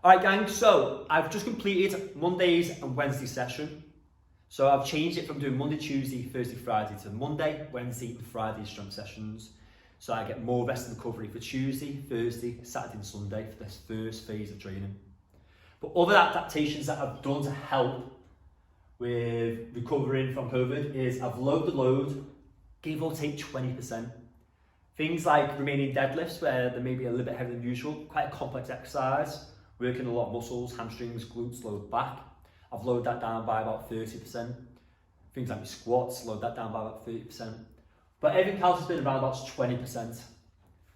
Alright gang, so I've just completed Monday's and Wednesday session. So I've changed it from doing Monday, Tuesday, Thursday, Friday to Monday, Wednesday and Friday strength sessions. So I get more rest and recovery for Tuesday, Thursday, Saturday and Sunday for this first phase of training. But other adaptations that I've done to help with recovering from COVID is I've lowered the load, give or take 20%. Things like remaining deadlifts where they may be a little bit heavier than usual, quite a complex exercise, working a lot of muscles, hamstrings, glutes, lower back. I've lowered that down by about 30%. Things like my squats, lowered that down by about 30%. But everything else has been around about 20%.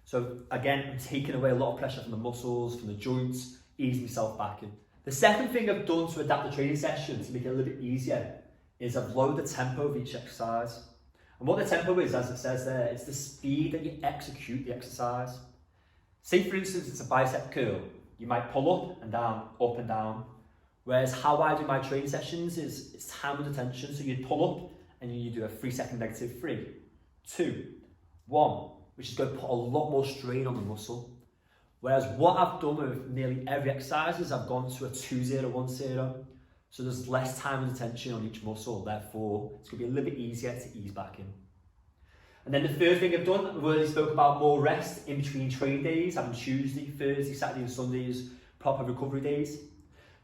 So again, I'm taking away a lot of pressure from the muscles, from the joints, easing myself back in. The second thing I've done to adapt the training session to make it a little bit easier is I've lowered the tempo of each exercise. And what the tempo is, as it says there, it's the speed that you execute the exercise. Say for instance, it's a bicep curl. You might pull up and down. Whereas how I do my training sessions is it's time and attention. So you'd pull up and you do a 3-second negative 3, 2, 1, which is going to put a lot more strain on the muscle. Whereas what I've done with nearly every exercise is I've gone to a 2-0, 1-0. So there's less time and attention on each muscle. Therefore, it's going to be a little bit easier to ease back in. And then the third thing I've done, I've already spoke about more rest in between training days, having Tuesday, Thursday, Saturday and Sundays, proper recovery days.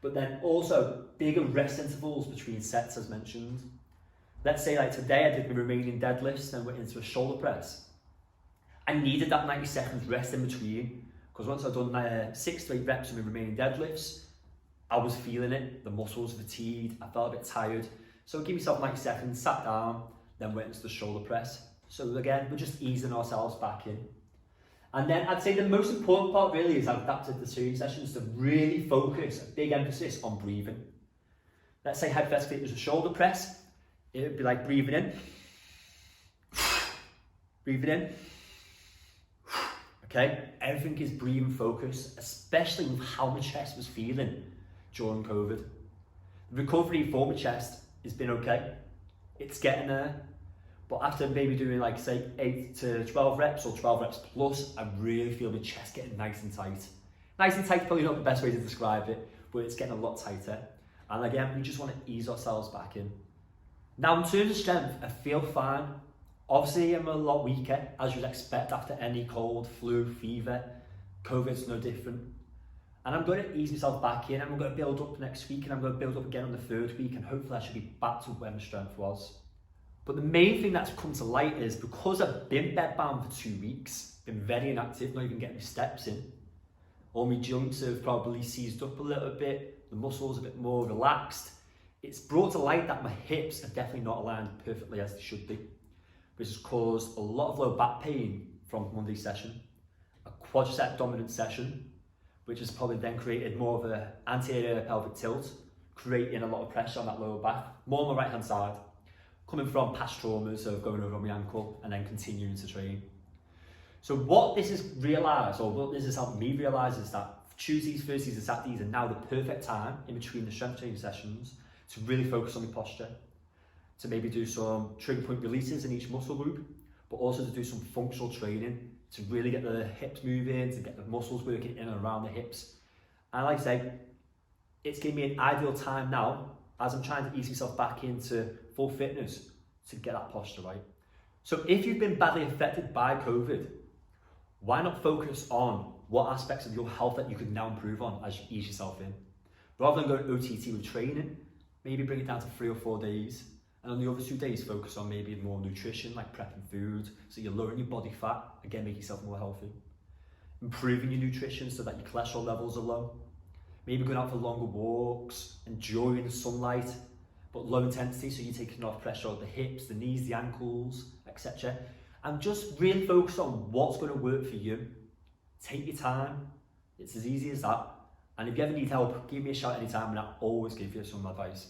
But then also bigger rest intervals between sets as mentioned. Let's say like today I did my remaining deadlifts, then went into a shoulder press. I needed that 90 seconds rest in between because once I'd done 6 to 8 reps of my remaining deadlifts, I was feeling it, the muscles fatigued, I felt a bit tired. So I gave myself 90 seconds, sat down, then went into the shoulder press. So again, we're just easing ourselves back in. And then I'd say the most important part really is I've adapted the training sessions to really focus, a big emphasis on breathing. Let's say hypothetically it was a shoulder press, it would be like breathing in, breathing in. Okay, everything is breathing focus, especially with how my chest was feeling during COVID. The recovery for my chest has been okay, it's getting there. But after maybe doing like say 8 to 12 reps or 12 reps plus, I really feel my chest getting nice and tight. Nice and tight is probably not the best way to describe it, but it's getting a lot tighter. And again, we just want to ease ourselves back in. Now in terms of strength, I feel fine. Obviously I'm a lot weaker, as you'd expect after any cold, flu, fever. COVID's no different. And I'm going to ease myself back in, and I'm going to build up next week, and I'm going to build up again on the 3rd week, and hopefully I should be back to where my strength was. But the main thing that's come to light is because I've been bedbound for 2 weeks, been very inactive, not even getting my steps in, all my joints have probably seized up a little bit, the muscles a bit more relaxed. It's brought to light that my hips are definitely not aligned perfectly as they should be, which has caused a lot of low back pain from Monday's session, a quadricep dominant session, which has probably then created more of an anterior pelvic tilt, creating a lot of pressure on that lower back, more on the right hand side, coming from past traumas of going over on my ankle and then continuing to train. So what this has realised, or what this has helped me realise, is that Tuesdays, Thursdays and Saturdays are now the perfect time in between the strength training sessions to really focus on my posture, to maybe do some trigger point releases in each muscle group, but also to do some functional training to really get the hips moving, to get the muscles working in and around the hips. And like I say, it's giving me an ideal time now as I'm trying to ease myself back into full fitness to get that posture right. So if you've been badly affected by COVID, why not focus on what aspects of your health that you can now improve on as you ease yourself in? Rather than going OTT with training, maybe bring it down to 3 or 4 days. And on the other 2 days, focus on maybe more nutrition, like prepping food, so you're lowering your body fat, again, make yourself more healthy. Improving your nutrition so that your cholesterol levels are low. Maybe going out for longer walks, enjoying the sunlight, but low intensity, so you're taking off pressure on the hips, the knees, the ankles, etc. And just really focus on what's going to work for you. Take your time. It's as easy as that. And if you ever need help, give me a shout anytime, and I'll always give you some advice.